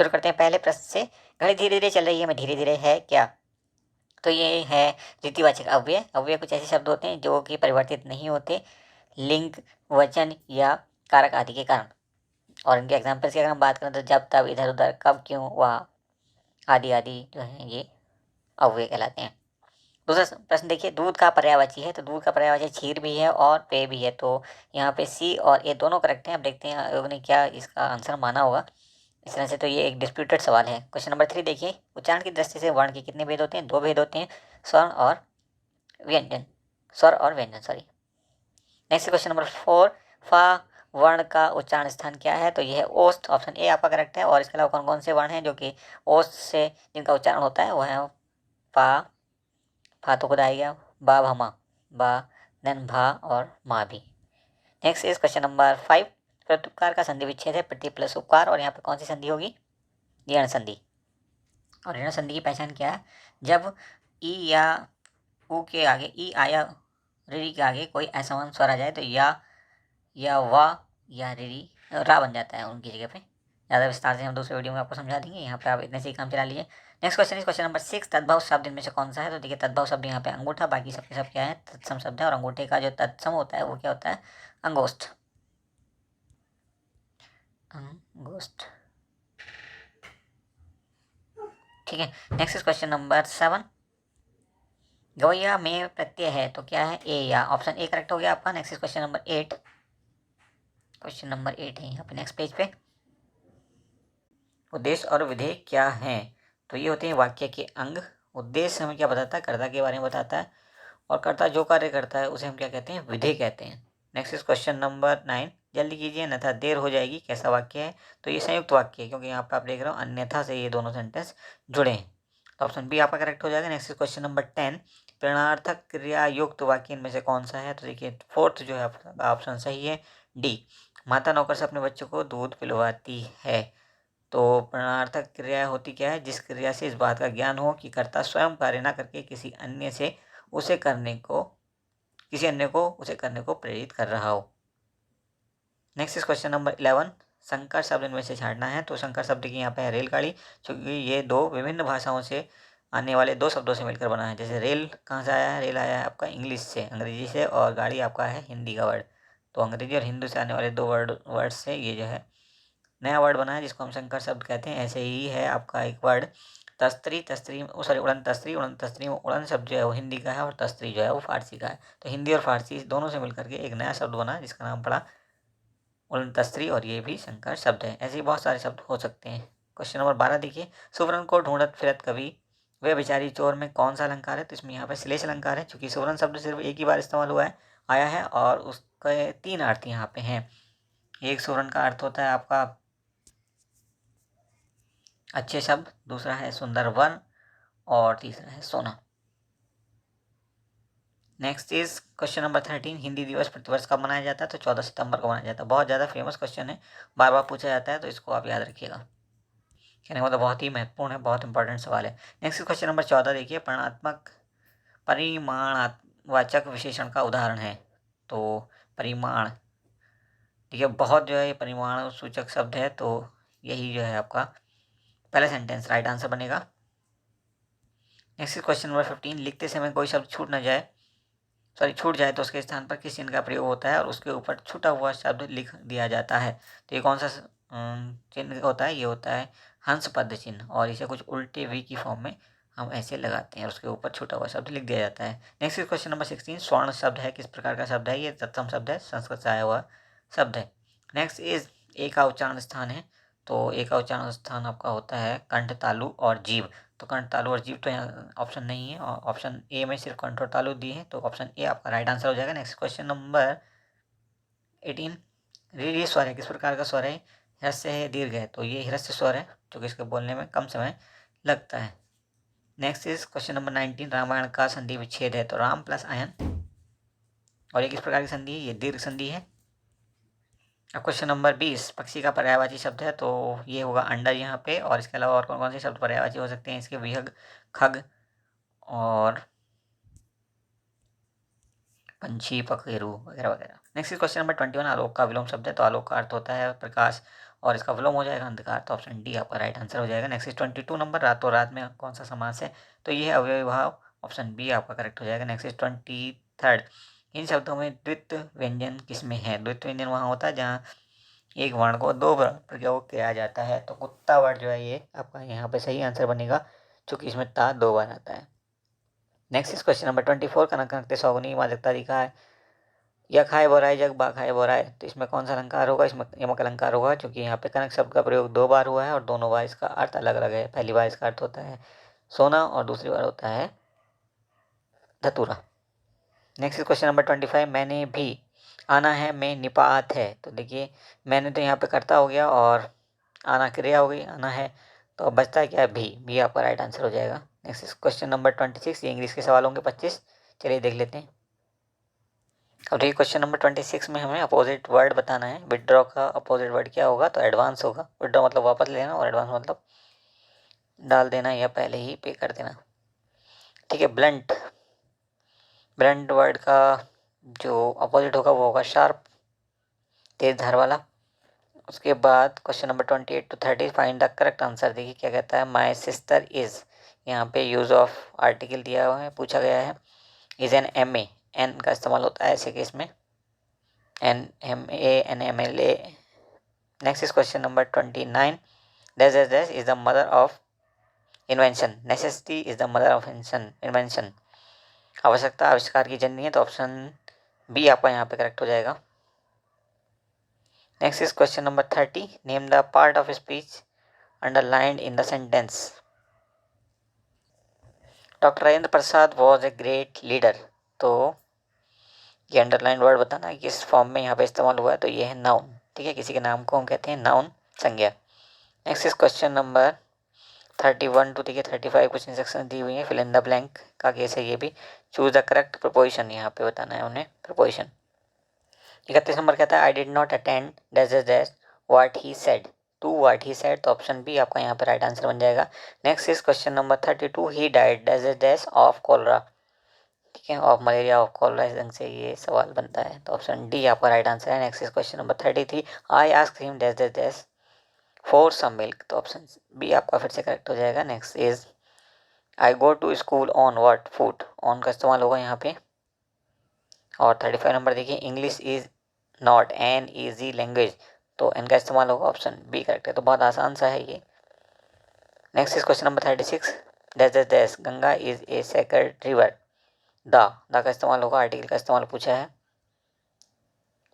शुरू करते हैं पहले प्रश्न से। घड़ी धीरे धीरे चल रही है, मैं धीरे धीरे है क्या? तो ये है रीतिवाचक अव्यय। अव्यय कुछ ऐसे शब्द होते हैं जो कि परिवर्तित नहीं होते लिंग, वचन या कारक आदि के कारण। और इनके एग्जाम्पल्स की अगर हम बात करें तो जब, तब, इधर उधर, कब, क्यों, वहाँ आदि आदि जो है ये अव्यय कहलाते हैं। दूसरा प्रश्न देखिए, दूध का पर्यायवाची है, तो दूध का पर्यायवाची क्षीर भी है और पेय भी है। तो यहाँ पे सी और ए दोनों करेक्ट हैं। अब देखते हैं आयोग ने क्या इसका आंसर माना होगा। इस तरह से तो ये एक डिस्प्यूटेड सवाल है। क्वेश्चन नंबर 3 देखिए, उच्चारण की दृष्टि से वर्ण के कितने भेद होते हैं? 2 भेद होते हैं, स्वर्ण और व्यंजन, स्वर और व्यंजन, सॉरी। नेक्स्ट क्वेश्चन नंबर 4, फा वर्ण का उच्चारण स्थान क्या है? तो यह है ओष्ठ, ऑप्शन ए आपका करेक्ट है। और इसके अलावा कौन कौन से वर्ण हैं जो कि ओष्ठ से जिनका उच्चारण होता है? वो है फा, फा तो खुद आएगा, बा, भमा, बा, देन भा और मा भी। नेक्स्ट इज क्वेश्चन नंबर 5, प्रत्युपकार का संधि विच्छेद है, प्रति प्लस उपकार, और यहाँ पे कौन सी संधि होगी? ऋण संधि। और ऋण संधि की पहचान क्या है? जब ई या ऊ के आगे, ई आया ऋ के आगे कोई असमान स्वर आ जाए तो या वा या ऋ रा बन जाता है उनकी जगह पे। ज़्यादा विस्तार से हम दूसरे वीडियो में आपको समझा देंगे, यहाँ पे आप इतने से ही काम चला लीजिए। Next question is question number 6, तद्भव शब्द इनमें से कौन सा है? तो देखिए, तद्भव शब्द यहाँ पे अंगूठा, बाकी सबके सब क्या है? तत्सम शब्द है। और अंगूठे का जो तत्सम होता है वो क्या होता है? अंगोष्ठ, अंगोष्ठ। ठीक है। नेक्स्ट इज क्वेश्चन नंबर 7, गवैया में प्रत्यय है तो क्या है? ए या, ऑप्शन ए करेक्ट हो गया आपका। Next is question number 8, question number 8 है यहाँ पे नेक्स्ट पेज पे। उद्देश्य और विधेय क्या है? तो ये होते हैं वाक्य के अंग। उद्देश्य हमें क्या बताता है? कर्ता के बारे में बताता है। और कर्ता जो कार्य करता है उसे हम क्या कहते हैं? विधेय कहते हैं। नेक्स्ट इज क्वेश्चन नंबर 9, जल्दी कीजिए अन्यथा देर हो जाएगी, कैसा वाक्य है? तो ये संयुक्त वाक्य है, क्योंकि यहाँ पे आप देख रहे हो अन्यथा से ये दोनों सेंटेंस जुड़े हैं। तो ऑप्शन बी आपका करेक्ट हो जाएगा। नेक्स्ट इज क्वेश्चन नंबर 10, प्रेरणार्थक क्रिया युक्त वाक्य इनमें से कौन सा है? तो देखिए, फोर्थ जो है आपका ऑप्शन सही है, डी। माता नौकर से अपने बच्चों को दूध पिलवाती है। तो प्रेरणार्थक क्रिया होती क्या है? जिस क्रिया से इस बात का ज्ञान हो कि कर्ता स्वयं कार्य न करके किसी अन्य से उसे करने को प्रेरित कर रहा हो। नेक्स्ट इज क्वेश्चन नंबर 11, संकर शब्द इनमें से छांटना है। तो संकर शब्द की यहाँ पे है रेलगाड़ी, क्योंकि ये दो विभिन्न भाषाओं से आने वाले दो शब्दों से मिलकर बना है। जैसे रेल कहाँ से आया है? रेल आया है आपका इंग्लिश से, अंग्रेजी से, और गाड़ी आपका है हिंदी का वर्ड। तो अंग्रेजी और हिंदी से आने वाले दो वर्ड से ये जो है नया वर्ड बना है, जिसको हम संकर शब्द कहते हैं। ऐसे ही है आपका एक वर्ड तस्त्री, उड़न तस्त्री। उड़न तस्त्री में उड़न शब्द जो है वो हिंदी का है और तस्त्री जो है वो फारसी का है। तो हिंदी और फारसी दोनों से मिलकर के एक नया शब्द बना जिसका नाम पड़ा उड़न तस्त्री, और ये भी संकर शब्द है। ऐसे ही बहुत सारे शब्द हो सकते हैं। क्वेश्चन नंबर 12 देखिए, सुवर्ण को ढूंढत फिरत कवि वे बेचारी चोर में कौन सा अलंकार है? तो इसमें यहाँ पे श्लेष अलंकार है, क्योंकि सुवर्ण शब्द सिर्फ एक ही बार इस्तेमाल हुआ है, आया है, और उसके 3 अर्थ यहाँ पे हैं। एक सुवर्ण का अर्थ होता है आपका अच्छे शब्द, दूसरा है सुंदर वन, और तीसरा है सोना। Next is question number 13, Hindi दिवस प्रतिवर्ष कब मनाया जाता है? तो 14 सितंबर को मनाया जाता है। बहुत ज़्यादा फेमस क्वेश्चन है, बार बार पूछा जाता है, तो इसको आप याद रखिएगा। कहने का मतलब बहुत ही महत्वपूर्ण है, बहुत इंपॉर्टेंट सवाल है। नेक्स्ट क्वेश्चन नंबर 14 देखिए, परिमाणवाचक विशेषण का उदाहरण है। तो परिमाण, देखिए बहुत जो है ये परिमाण सूचक शब्द है, तो यही जो है आपका पहला सेंटेंस राइट आंसर बनेगा। नेक्स्ट क्वेश्चन नंबर 15, लिखते समय कोई शब्द छूट जाए तो उसके स्थान पर किस चिन्ह का प्रयोग होता है और उसके ऊपर छूटा हुआ शब्द लिख दिया जाता है? तो ये कौन सा चिन्ह होता है? ये होता है हंस पद चिन्ह, और इसे कुछ उल्टे वी की फॉर्म में हम ऐसे लगाते हैं और उसके ऊपर छूटा हुआ शब्द लिख दिया जाता है। नेक्स्ट क्वेश्चन नंबर 16, स्वर्ण शब्द है, किस प्रकार का शब्द है? ये तत्सम शब्द है, संस्कृत से आया हुआ शब्द है। नेक्स्ट इज ए का उच्चारण स्थान है। तो ए का उच्चारण स्थान आपका होता है कंठ, तालु और जीभ। तो कंठ, तालु और जीभ तो यहाँ ऑप्शन नहीं है, और ऑप्शन ए में सिर्फ कंठ और तालु दिए हैं, तो ऑप्शन ए आपका राइट आंसर हो जाएगा। नेक्स्ट क्वेश्चन नंबर 18, री स्वर है, किस प्रकार का स्वर है? ह्रस्व है, दीर्घ है? तो ये ह्रस्व स्वर है, जो कि इसके बोलने में कम समय लगता है। Next is question number 19, Ramayana का संधि विच्छेद है। तो राम प्लस आयन, और ये किस प्रकार की संधि है? ये दीर्घ संधि है। अब क्वेश्चन नंबर 20, पक्षी का पर्यायवाची शब्द है। तो ये होगा अंडा यहाँ पे, और इसके अलावा और कौन कौन से शब्द पर्यायवाची हो सकते हैं इसके? विहग, खग और पंछी, पखेरु वगैरह वगैरह। नेक्स्ट क्वेश्चन नंबर 21, आलोक का विलोम शब्द है। तो आलोक का अर्थ होता है प्रकाश, और इसका विलोम हो जाएगा अंधकार, तो ऑप्शन डी आपका राइट आंसर हो जाएगा। नेक्स्ट इज 22 नंबर, रातों रात में कौन सा समास है, तो ये है अव्ययी भाव, ऑप्शन बी आपका करेक्ट हो जाएगा। नेक्स्ट इज 23rd, इन शब्दों में द्वित्व व्यंजन किसमें है, द्वित्व व्यंजन वहाँ होता है जहाँ एक वर्ण को दो बार प्रयोग किया जाता है, तो कुत्ता वर्ड जो है ये आपका यहाँ पे सही आंसर बनेगा, चूंकि इसमें ता दो बार आता है। नेक्स्ट इज क्वेश्चन नंबर 24, कनक कनकते सौगुनी वाचकता दिखा है, या खाए बोराए जग बा खाए बोराए, तो इसमें कौन सा अलंकार होगा, इसमें यमक अलंकार होगा, क्योंकि यहाँ पे कनक शब्द का प्रयोग दो बार हुआ है और दोनों बार इसका अर्थ अलग अलग है। पहली बार इसका अर्थ होता है सोना और दूसरी बार होता है धतूरा। नेक्स्ट क्वेश्चन नंबर 25, मैंने भी आना है में निपात है, तो देखिए मैंने तो यहाँ पे कर्ता हो गया और आना क्रिया हो गई, आना है, तो अब बचता है क्या, भी आपका राइट आंसर हो जाएगा। नेक्स्ट क्वेश्चन नंबर 26, ये इंग्लिश के सवाल होंगे 25, चलिए देख लेते हैं। अब देखिए क्वेश्चन नंबर 26 में हमें अपोजिट वर्ड बताना है। विड्रॉ का अपोजिट वर्ड क्या होगा, तो एडवांस होगा। विड्रॉ मतलब वापस लेना और एडवांस मतलब डाल देना या पहले ही पे कर देना, ठीक है। ब्लंट, ब्लंट वर्ड का जो अपोजिट होगा वो होगा शार्प, तेज धार वाला। उसके बाद question number 28 to 30, find the correct answer. देखिए क्या कहता है, माई सिस्टर इज, यहाँ पे यूज ऑफ आर्टिकल दिया हुआ है, पूछा गया है। Is an M A, an का इस्तेमाल होता है ऐसे केस में, an M A an M L A. Next is question number 29, dash dash dash is the mother of invention, necessity is the mother of invention, आवश्यकता आविष्कार की जननी है, तो ऑप्शन बी आपका यहाँ पे करेक्ट हो जाएगा। Next is question number 30, name the part of speech underlined in the sentence. Doctor Rajendra Prasad was a great leader, तो ये अंडरलाइन वर्ड बताना है किस फॉर्म में यहाँ पे इस्तेमाल हुआ है, तो ये है नाउन, ठीक है। किसी के नाम को हम कहते हैं नाउन, संज्ञा। Next is question number 31 to देखिए 35 कुछ इंस्ट्रक्शन दी हुई है, फिल इन द ब्लैंक का केस है ये भी। चूज द करेक्ट प्रपोजिशन, यहाँ पे बताना है उन्हें प्रपोजिशन। 31 नंबर कहता है I did not attend dash dash dash what he said, to what he said, तो ऑप्शन बी आपका यहाँ पे राइट आंसर बन जाएगा। Next is question number 32, he died dash dash dash of cholera, ठीक है, ऑफ मलेरिया ऑफ कॉलरा, इस ढंग से ये सवाल बनता है, तो ऑप्शन डी आपका राइट आंसर है। Next is question number 33, I asked him dash dash dash for some milk, तो ऑप्शन बी आपका फिर से करेक्ट हो जाएगा। Next is I go to school on what foot, on का इस्तेमाल होगा यहाँ पे। और 35 नंबर देखिए, English is not an easy language, तो एन का इस्तेमाल होगा, ऑप्शन बी करेक्ट है, तो बहुत आसान सा है ये। Next is question number 36, dash dash dash Ganga is a sacred river, the का इस्तेमाल होगा, आर्टिकल का इस्तेमाल पूछा है।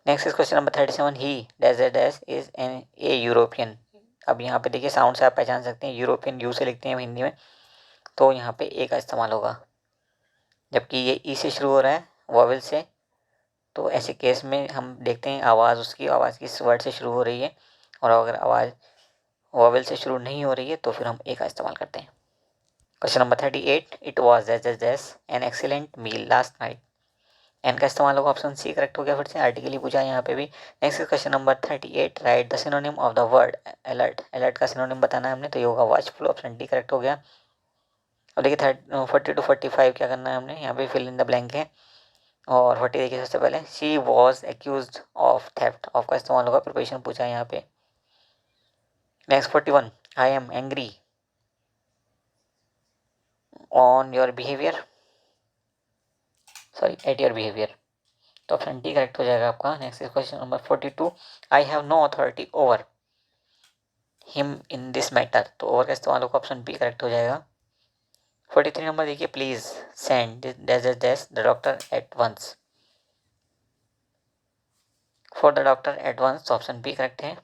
Next is question number 37, he dash dash dash is an a European, अब यहाँ पे देखिए साउंड से आप पहचान सकते हैं, यूरोपियन यू से लिखते हैं हिंदी में, तो यहाँ पे ए का इस्तेमाल होगा, जबकि ये ई से शुरू हो रहा है वॉवेल से, तो ऐसे केस में हम देखते हैं आवाज़ उसकी, आवाज़ किस वर्ड से शुरू हो रही है, और अगर आवाज़ वॉवेल से शुरू नहीं हो रही है तो फिर हम ए का इस्तेमाल करते हैं। Question number 38, it was dash dash dash an excellent meal last night, an का इस्तेमाल होगा, ऑप्शन सी करेक्ट हो गया, फिर से आर्टिकल ही पूछा है यहाँ पे भी। Next question number 38, right the synonym of the word alert, alert का सिनोनिम बताना है हमने, तो ये होगा वॉचफुल, ऑप्शन डी करेक्ट हो गया। अब देखिए 40 to 45 क्या करना है हमने, यहाँ पे फिल इन द ब्लैंक है, और 40 देखिए सबसे पहले, she was accuse of theft, of का इस्तेमाल होगा, प्रिपरेशन पूछा है यहाँ पे। Next 41, I am angry on your behaviour, sorry at your behaviour, तो ऑप्शन डी करेक्ट हो जाएगा आपका। Next question number 42, I have no authority over him in this matter, तो ओवर का इस्तेमाल होगा, ऑप्शन बी करेक्ट हो जाएगा। 43 नंबर देखिए, please send dash dash dash the doctor at once, for the doctor at once, तो option B correct है।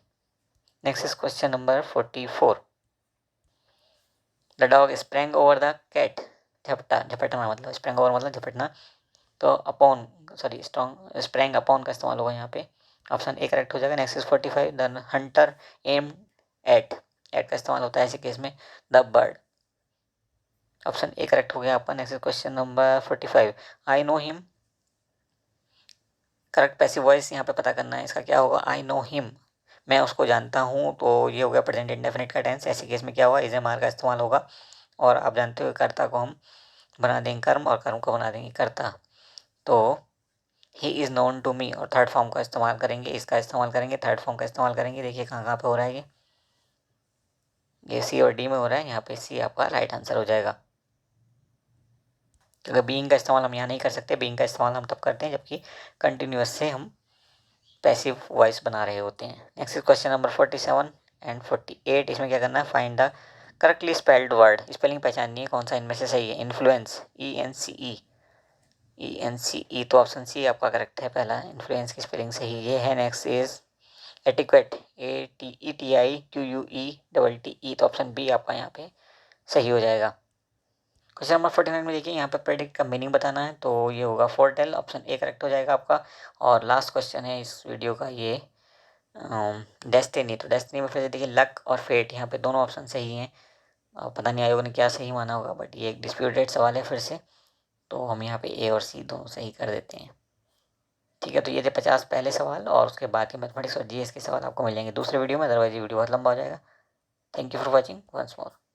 Next is question number 44, the dog sprang over the cat, झपटा, झपटना मतलब, sprang over मतलब झपटना, तो upon sorry strong sprang upon का इस्तेमाल होगा यहाँ पे, ऑप्शन ए करेक्ट हो जाएगा। Next is 45, the hunter aim at, at का इस्तेमाल होता है ऐसे केस में, the bird, option A correct हो गया आपका। Next question number 45, I know him, correct passive voice यहाँ पे पता करना है, इसका क्या होगा, आई नो हिम, मैं उसको जानता हूँ, तो ये हो गया प्रेजेंट इंडेफिनिट का टेंस, ऐसे केस में क्या होगा, इज एम आर का इस्तेमाल होगा, और आप जानते हो कर्ता को हम बना देंगे कर्म और कर्म को बना देंगे कर्ता, तो he is known to me, और थर्ड फॉर्म का इस्तेमाल करेंगे, इसका इस्तेमाल करेंगे, थर्ड फॉर्म का इस्तेमाल करेंगे। देखिए कहाँ कहाँ पे हो रहा है ये सी और डी में हो रहा है। यहाँ पे सी आपका राइट आंसर हो जाएगा, क्योंकि बीइंग का इस्तेमाल हम यहाँ नहीं कर सकते। बीइंग का इस्तेमाल हम तब करते हैं जबकि कंटिन्यूअस से हम पैसिव वॉइस बना रहे होते हैं। Next question number 47 and 48। इसमें क्या करना है, find the correctly spelled word. Spelling पहचाननी है कौन सा इनमें से सही है। इन्फ्लुएंस, ENCE, तो ऑप्शन सी आपका करेक्ट है पहला, इन्फ्लुएंस की स्पेलिंग सही ये है। नेक्स्ट इज एटिक्वेट, ATETIQUETTE, तो ऑप्शन बी आपका यहाँ पे सही हो जाएगा। क्वेश्चन नंबर 49 में देखिए यहाँ पे प्रेडिक्ट का मीनिंग बताना है, तो ये होगा फोरटेल, ऑप्शन ए करेक्ट हो जाएगा आपका। और लास्ट क्वेश्चन है इस वीडियो का ये डेस्टिनी, तो डेस्टिनी में फिर से देखिए लक और फेट, यहाँ पे दोनों ऑप्शन सही हैं। पता नहीं आयोग ने क्या सही माना होगा, बट ये एक डिस्प्यूटेड सवाल है फिर से, तो हम यहाँ पे ए और सी दोनों सही कर देते हैं। ठीक है, तो ये थे 50 पहले सवाल, और उसके बाद के मैथमेटिक्स और जीएस के सवाल आपको मिल जाएंगे दूसरे वीडियो में, अदरवाइज ये वीडियो बहुत लंबा हो जाएगा। Thank you for watching once more.